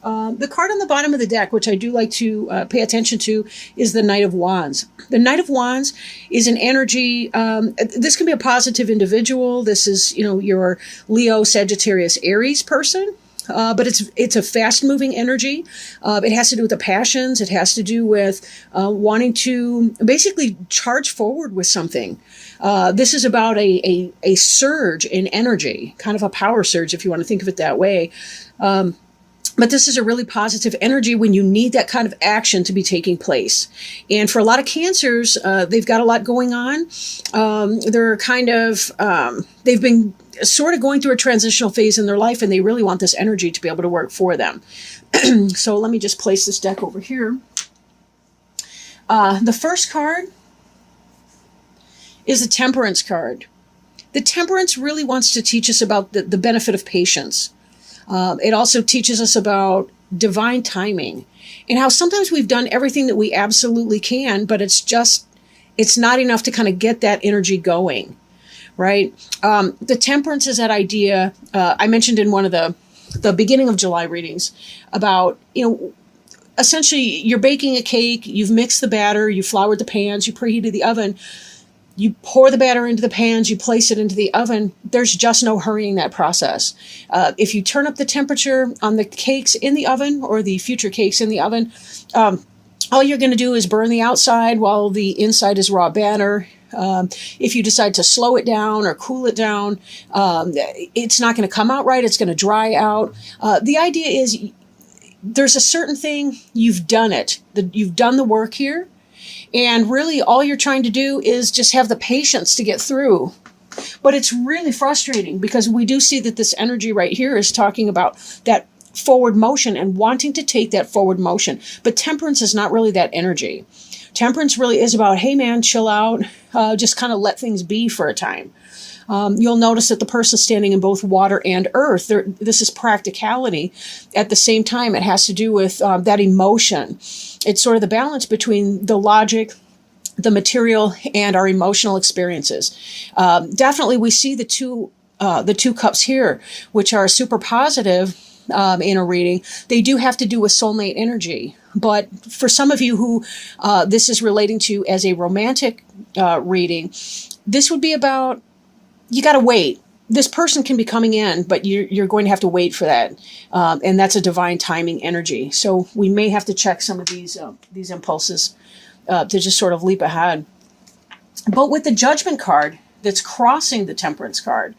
The card on the bottom of the deck, which I do like to pay attention to, is the Knight of Wands. The Knight of Wands is an energy. This can be a positive individual. This is, your Leo, Sagittarius, Aries person. But it's a fast-moving energy. It has to do with the passions. It has to do with wanting to basically charge forward with something. This is about a surge in energy, kind of a power surge, if you want to think of it that way. But this is a really positive energy when you need that kind of action to be taking place. And for a lot of Cancers, they've got a lot going on. They're kind of, they've been sort of going through a transitional phase in their life, and they really want this energy to be able to work for them. So let me just place this deck over here. The first card is the Temperance card. The Temperance really wants to teach us about the benefit of patience. It also teaches us about divine timing and how sometimes we've done everything that we absolutely can, but it's not enough to kind of get that energy going, right? The Temperance is that idea I mentioned in one of the beginning of July readings about, essentially you're baking a cake, you've mixed the batter, you floured the pans, you preheated the oven. You pour the batter into the pans, you place it into the oven. There's just no hurrying that process. If you turn up the temperature on the cakes in the oven or the future cakes in the oven, all you're going to do is burn the outside while the inside is raw batter. If you decide to slow it down or cool it down, it's not going to come out right. It's going to dry out. The idea is there's a certain thing, you've done it. You've done the work here. And really all you're trying to do is just have the patience to get through. But it's really frustrating because we do see that this energy right here is talking about that forward motion and wanting to take that forward motion. But Temperance is not really that energy. Temperance really is about, hey man, chill out, just kind of let things be for a time. You'll notice that the person standing in both water and earth, this is practicality. At the same time, it has to do with that emotion. It's sort of the balance between the logic, the material, and our emotional experiences. Definitely, we see the two cups here, which are super positive in a reading. They do have to do with soulmate energy. But for some of you who this is relating to as a romantic reading, this would be about, you got to wait. This person can be coming in, but you're going to have to wait for that. And that's a divine timing energy. So we may have to check some of these impulses to just sort of leap ahead. But with the Judgment card that's crossing the Temperance card,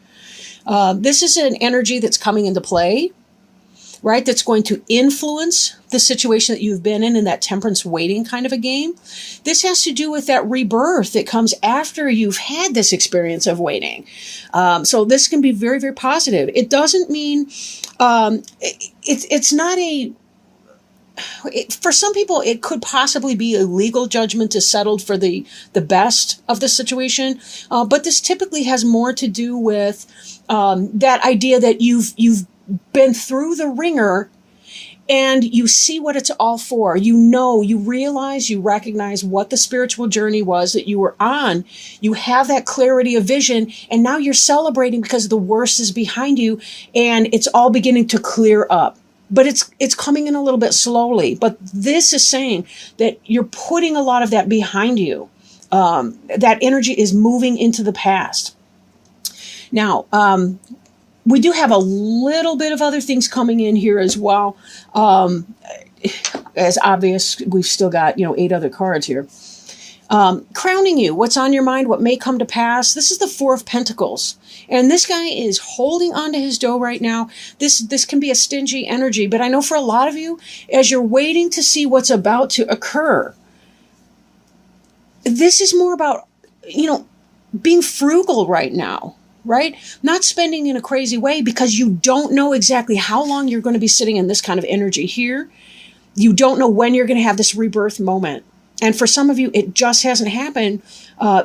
this is an energy that's coming into play, right? That's going to influence the situation that you've been in that Temperance waiting kind of a game. This has to do with that rebirth that comes after you've had this experience of waiting. So this can be very, very positive. It doesn't mean, it's not for some people, it could possibly be a legal judgment to settle for the best of the situation. But this typically has more to do with that idea that you've been through the ringer and you see what it's all for. You realize, you recognize what the spiritual journey was that you were on. You have that clarity of vision, and now you're celebrating because the worst is behind you and it's all beginning to clear up. But it's coming in a little bit slowly. But this is saying that you're putting a lot of that behind you. That energy is moving into the past. Now, we do have a little bit of other things coming in here as well. As obvious, we've still got, 8 other cards here. Crowning you, what's on your mind, what may come to pass. This is the Four of Pentacles. And this guy is holding on to his dough right now. This can be a stingy energy, but I know for a lot of you, as you're waiting to see what's about to occur, this is more about, being frugal right now. Right? Not spending in a crazy way because you don't know exactly how long you're going to be sitting in this kind of energy here. You don't know when you're going to have this rebirth moment. And for some of you, it just hasn't happened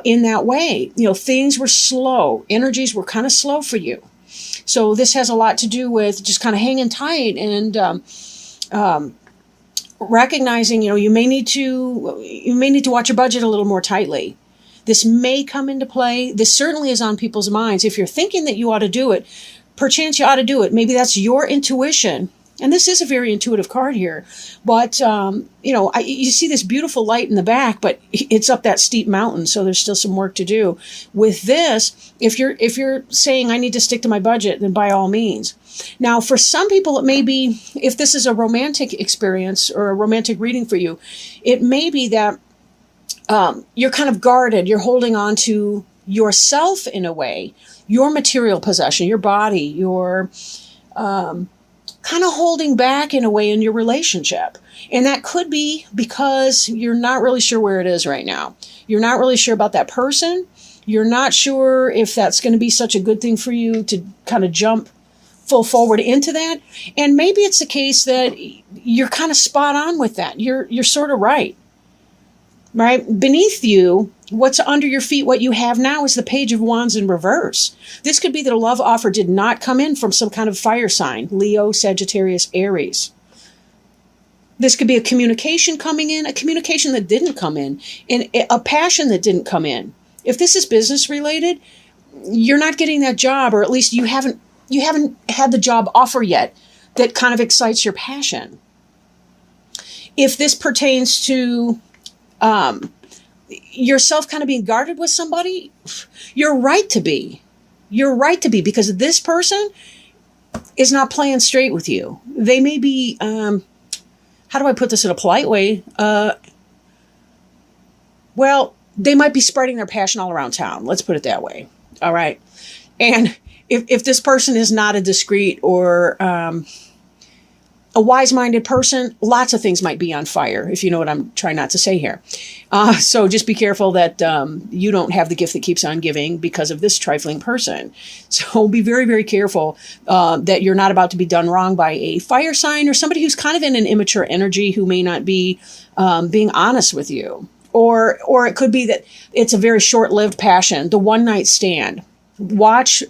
in that way. Things were slow. Energies were kind of slow for you. So this has a lot to do with just kind of hanging tight and recognizing, you may need to watch your budget a little more tightly. This may come into play. This certainly is on people's minds. If you're thinking that you ought to do it, perchance you ought to do it. Maybe that's your intuition And this is a very intuitive card here, but you see this beautiful light in the back, but it's up that steep mountain, so there's still some work to do. With this, if you're saying I need to stick to my budget, then by all means. Now, for some people, it may be, if this is a romantic experience or a romantic reading for you, it may be that you're kind of guarded. You're holding on to yourself in a way, your material possession, your body, your kind of holding back in a way in your relationship. And that could be because you're not really sure where it is right now. You're not really sure about that person. You're not sure if that's going to be such a good thing for you to kind of jump full forward into that. And maybe it's the case that you're kind of spot on with that. You're sort of right. Right? Beneath you, what's under your feet, what you have now is the Page of Wands in reverse. This could be that a love offer did not come in from some kind of fire sign, Leo, Sagittarius, Aries. This could be a communication coming in, a communication that didn't come in, and a passion that didn't come in. If this is business related, you're not getting that job, or at least you haven't had the job offer yet that kind of excites your passion. If this pertains to yourself kind of being guarded with somebody, you're right to be. You're right to be, because this person is not playing straight with you. They may be, how do I put this in a polite way? Well, they might be spreading their passion all around town. Let's put it that way. All right. And if this person is not a discreet or a wise-minded person, lots of things might be on fire, if you know what I'm trying not to say here. So just be careful that you don't have the gift that keeps on giving because of this trifling person. So be very, very careful that you're not about to be done wrong by a fire sign or somebody who's kind of in an immature energy who may not be being honest with you. Or it could be that it's a very short-lived passion, the one-night stand. Watch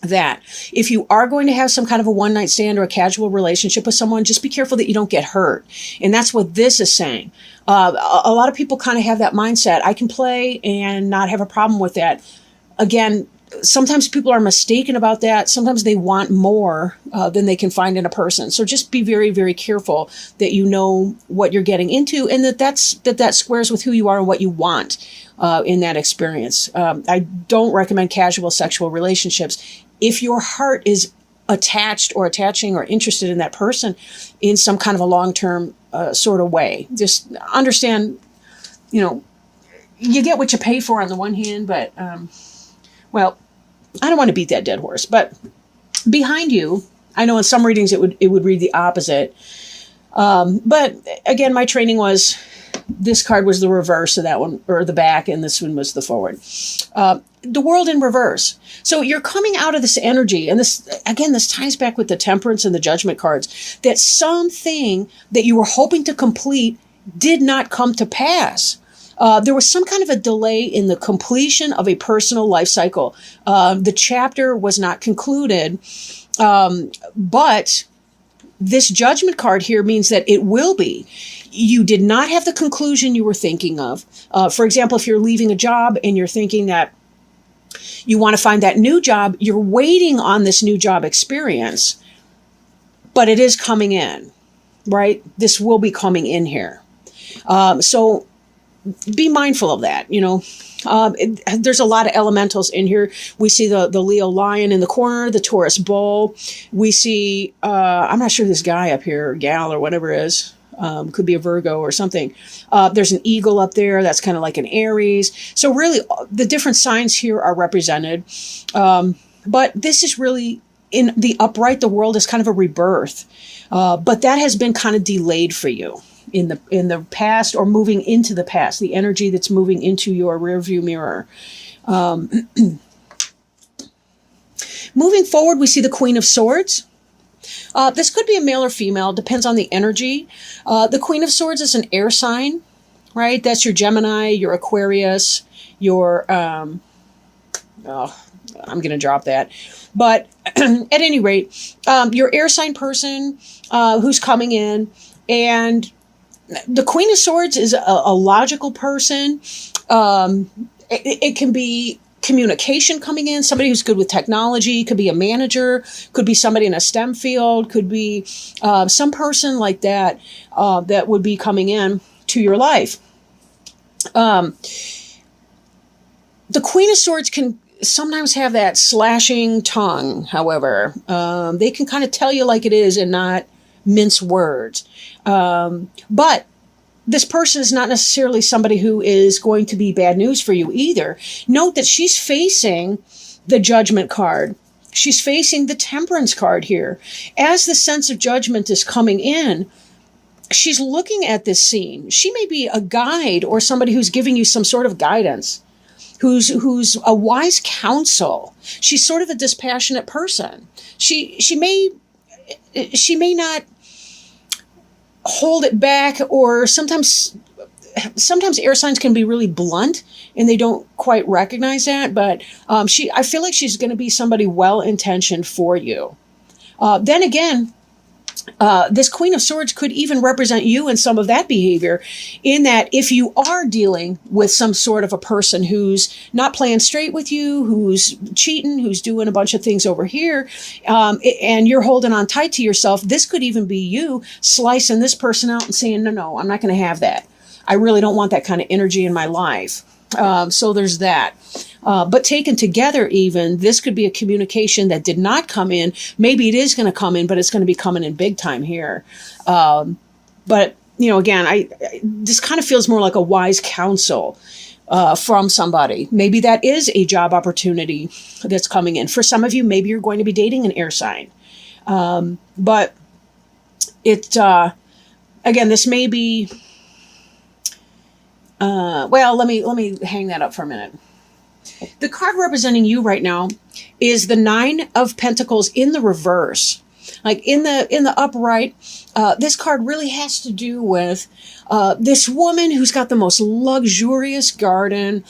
that. If you are going to have some kind of a one-night stand or a casual relationship with someone, just be careful that you don't get hurt. And that's what this is saying. A lot of people kind of have that mindset. I can play and not have a problem with that. Again, sometimes people are mistaken about that. Sometimes they want more than they can find in a person. So just be very, very careful that you know what you're getting into, and that squares with who you are and what you want in that experience. I don't recommend casual sexual relationships. If your heart is attached or attaching or interested in that person in some kind of a long-term sort of way, just understand, you get what you pay for on the one hand, but, well, I don't want to beat that dead horse, but behind you, I know in some readings it would read the opposite. But again, my training was this card was the reverse of that one, or the back, and this one was the forward. The world in reverse. So you're coming out of this energy, and this ties back with the Temperance and the Judgment cards, that something that you were hoping to complete did not come to pass. There was some kind of a delay in the completion of a personal life cycle. The chapter was not concluded, but this Judgment card here means that it will be. You did not have the conclusion you were thinking of. For example, if you're leaving a job and you're thinking that you want to find that new job, you're waiting on this new job experience, but it is coming in, right? This will be coming in here. So be mindful of that. There's a lot of elementals in here. We see the Leo lion in the corner, the Taurus bull. We see, I'm not sure this guy up here, or gal or whatever it is, could be a Virgo or something. There's an eagle up there. That's kind of like an Aries. So really the different signs here are represented. But this is really in the upright. The world is kind of a rebirth. But that has been kind of delayed for you in the past, or moving into the past, the energy that's moving into your rearview mirror. Moving forward, we see the Queen of Swords. This could be a male or female, depends on the energy. The Queen of Swords is an air sign, right? That's your Gemini, your Aquarius, your, I'm going to drop that. But at any rate, your air sign person who's coming in, and the Queen of Swords is a logical person. It can be communication coming in, somebody who's good with technology, could be a manager, could be somebody in a STEM field, could be some person like that that would be coming in to your life. The Queen of Swords can sometimes have that slashing tongue, however. They can kind of tell you like it is and not mince words. But this person is not necessarily somebody who is going to be bad news for you either. Note that she's facing the Judgment card. She's facing the Temperance card here. As the sense of judgment is coming in, she's looking at this scene. She may be a guide or somebody who's giving you some sort of guidance, who's a wise counsel. She's sort of a dispassionate person. She may not hold it back, or sometimes air signs can be really blunt and they don't quite recognize that, but I feel like she's going to be somebody well-intentioned for you. Then again, this Queen of Swords could even represent you in some of that behavior, in that if you are dealing with some sort of a person who's not playing straight with you, who's cheating, who's doing a bunch of things over here, and you're holding on tight to yourself, this could even be you slicing this person out and saying, no, I'm not going to have that. I really don't want that kind of energy in my life. So there's that. But taken together even, this could be a communication that did not come in. Maybe it is going to come in, but it's going to be coming in big time here. But, again, this kind of feels more like a wise counsel from somebody. Maybe that is a job opportunity that's coming in. For some of you, maybe you're going to be dating an air sign. But again, this may be... let me hang that up for a minute. The card representing you right now is the Nine of Pentacles in the reverse. Like in the upright, this card really has to do with this woman who's got the most luxurious garden.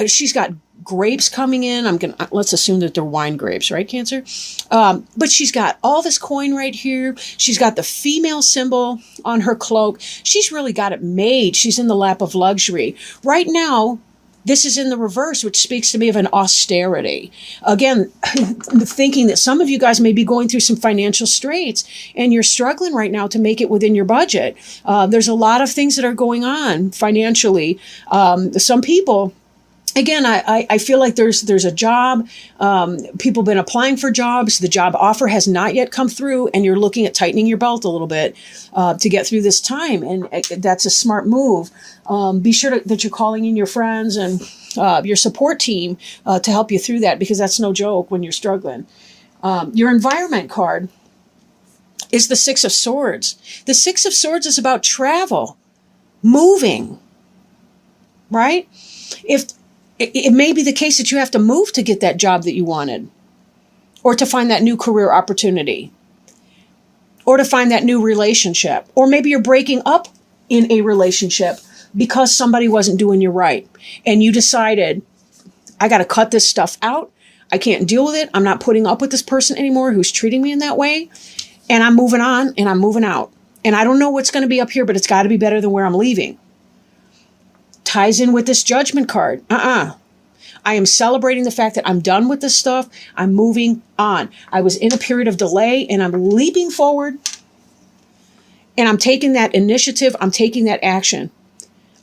She's got grapes coming in. Let's assume that they're wine grapes, right, Cancer? But she's got all this coin right here. She's got the female symbol on her cloak. She's really got it made. She's in the lap of luxury. Right now, this is in the reverse, which speaks to me of an austerity. Again, thinking that some of you guys may be going through some financial straits and you're struggling right now to make it within your budget. There's a lot of things that are going on financially. Some people... Again, I feel like there's a job. People have been applying for jobs. The job offer has not yet come through, and you're looking at tightening your belt a little bit to get through this time. And that's a smart move. Be sure that you're calling in your friends and your support team to help you through that, because that's no joke when you're struggling. Your environment card is the Six of Swords. The Six of Swords is about travel, moving, right? It may be the case that you have to move to get that job that you wanted, or to find that new career opportunity, or to find that new relationship. Or maybe you're breaking up in a relationship because somebody wasn't doing you right. And you decided, I got to cut this stuff out. I can't deal with it. I'm not putting up with this person anymore who's treating me in that way. And I'm moving on and I'm moving out. And I don't know what's going to be up here, but it's got to be better than where I'm leaving. Ties in with this Judgment card. I am celebrating the fact that I'm done with this stuff. I'm moving on. I was in a period of delay and I'm leaping forward, and I'm taking that initiative. I'm taking that action.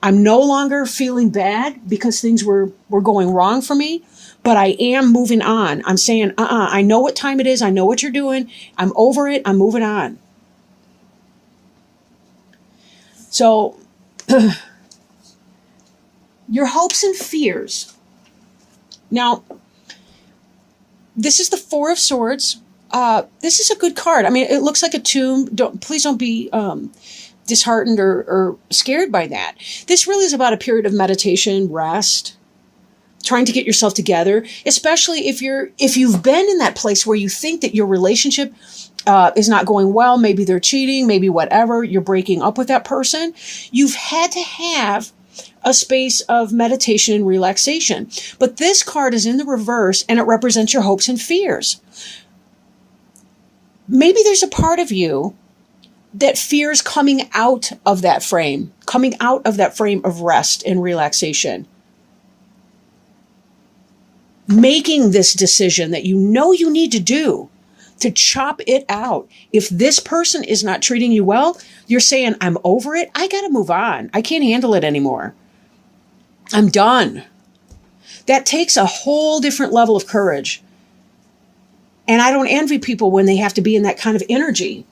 I'm no longer feeling bad because things were going wrong for me, but I am moving on. I'm saying, I know what time it is. I know what you're doing. I'm over it. I'm moving on. So your hopes and fears. Now, this is the Four of Swords. This is a good card. I mean, it looks like a tomb. Please don't be disheartened or scared by that. This really is about a period of meditation, rest, trying to get yourself together, especially if you've been in that place where you think that your relationship is not going well. Maybe they're cheating, maybe whatever. You're breaking up with that person. You've had to have a space of meditation and relaxation. But this card is in the reverse, and it represents your hopes and fears. Maybe there's a part of you that fears coming out of that frame of rest and relaxation. making this decision that you know you need to do to chop it out. If this person is not treating you well, you're saying, I'm over it. I got to move on. I can't handle it anymore. I'm done. That takes a whole different level of courage. And I don't envy people when they have to be in that kind of energy.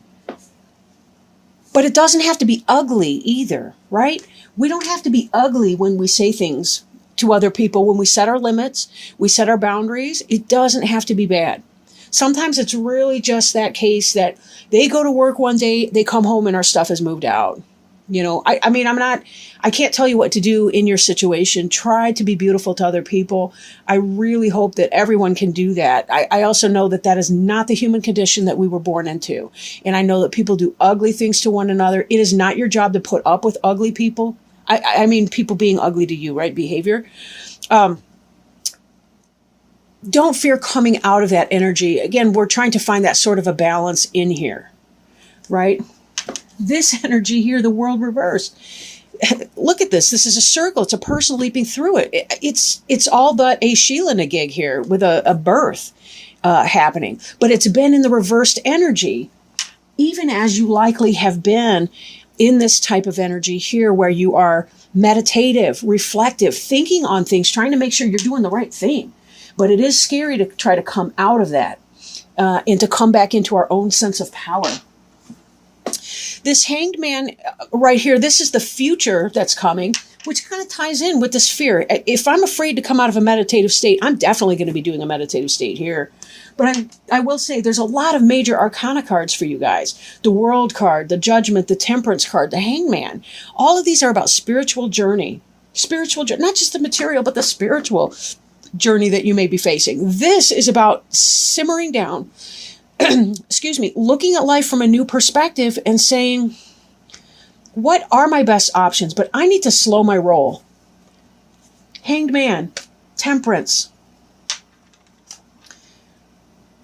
But it doesn't have to be ugly either, right? We don't have to be ugly when we say things to other people. When we set our limits, we set our boundaries. It doesn't have to be bad. Sometimes it's really just that case that they go to work one day, they come home and our stuff is moved out. You know, I can't tell you what to do in your situation. Try to be beautiful to other people. I really hope that everyone can do that. I also know that that is not the human condition that we were born into. And I know that people do ugly things to one another. It is not your job to put up with ugly people. I mean, people being ugly to you, right? Behavior. Don't fear coming out of that energy. Again, we're trying to find that sort of a balance in here, right? This energy here, the world reversed. Look at this. This is a circle. It's a person leaping through it. It's all but a Sheila gig here with a birth happening. But it's been in the reversed energy, even as you likely have been in this type of energy here where you are meditative, reflective, thinking on things, trying to make sure you're doing the right thing. But it is scary to try to come out of that and to come back into our own sense of power. This Hanged Man right here, this is the future that's coming, which kind of ties in with this fear. If I'm afraid to come out of a meditative state, I'm definitely going to be doing a meditative state here. But I will say there's a lot of major arcana cards for you guys. The World card, the Judgment, the Temperance card, the Hanged Man. All of these are about spiritual journey. Spiritual journey, not just the material, but the spiritual journey that you may be facing. This is about simmering down, excuse me, looking at life from a new perspective and saying, what are my best options? But I need to slow my roll. Hanged Man, Temperance,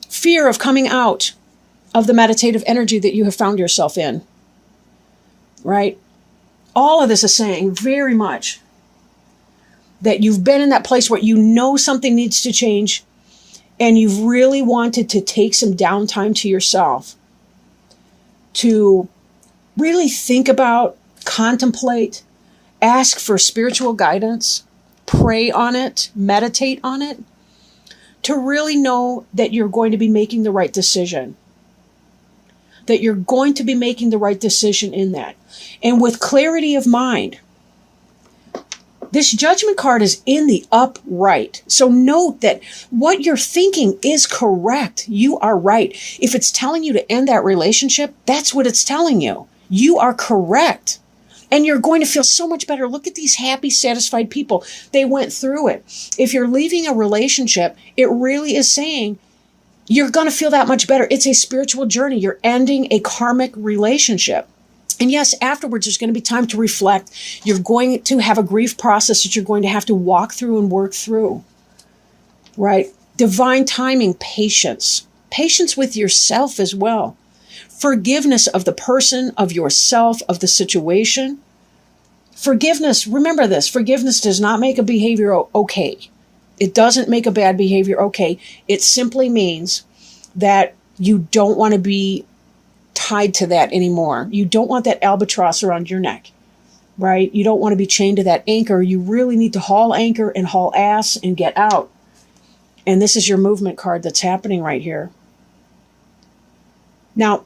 fear of coming out of the meditative energy that you have found yourself in, right? All of this is saying very much that you've been in that place where you know something needs to change and you've really wanted to take some downtime to yourself to really think about, contemplate, ask for spiritual guidance, pray on it, meditate on it, to really know that you're going to be making the right decision, that you're going to be making the right decision in that. And with clarity of mind, this Judgment card is in the upright. So note that what you're thinking is correct. You are right. If it's telling you to end that relationship, that's what it's telling you. You are correct. And you're going to feel so much better. Look at these happy, satisfied people. They went through it. If you're leaving a relationship, it really is saying you're going to feel that much better. It's a spiritual journey. You're ending a karmic relationship. And yes, afterwards, there's going to be time to reflect. You're going to have a grief process that you're going to have to walk through and work through, right? Divine timing, patience. Patience with yourself as well. Forgiveness of the person, of yourself, of the situation. Forgiveness, remember this, forgiveness does not make a behavior okay. It doesn't make a bad behavior okay. It simply means that you don't want to be tied to that anymore. You don't want that albatross around your neck, right? You don't want to be chained to that anchor. You really need to haul anchor and haul ass and get out. And this is your movement card that's happening right here. Now,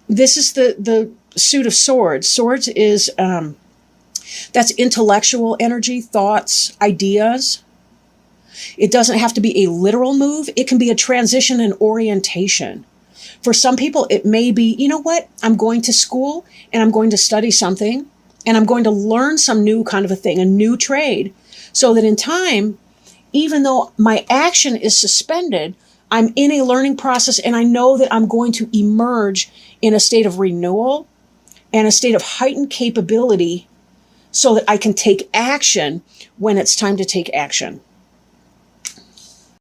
this is the Suit of Swords. Swords is, that's intellectual energy, thoughts, ideas. It doesn't have to be a literal move. It can be a transition and orientation. For some people, it may be, you know what? I'm going to school and I'm going to study something and I'm going to learn some new kind of a thing, a new trade, so that in time, even though my action is suspended, I'm in a learning process and I know that I'm going to emerge in a state of renewal and a state of heightened capability so that I can take action when it's time to take action.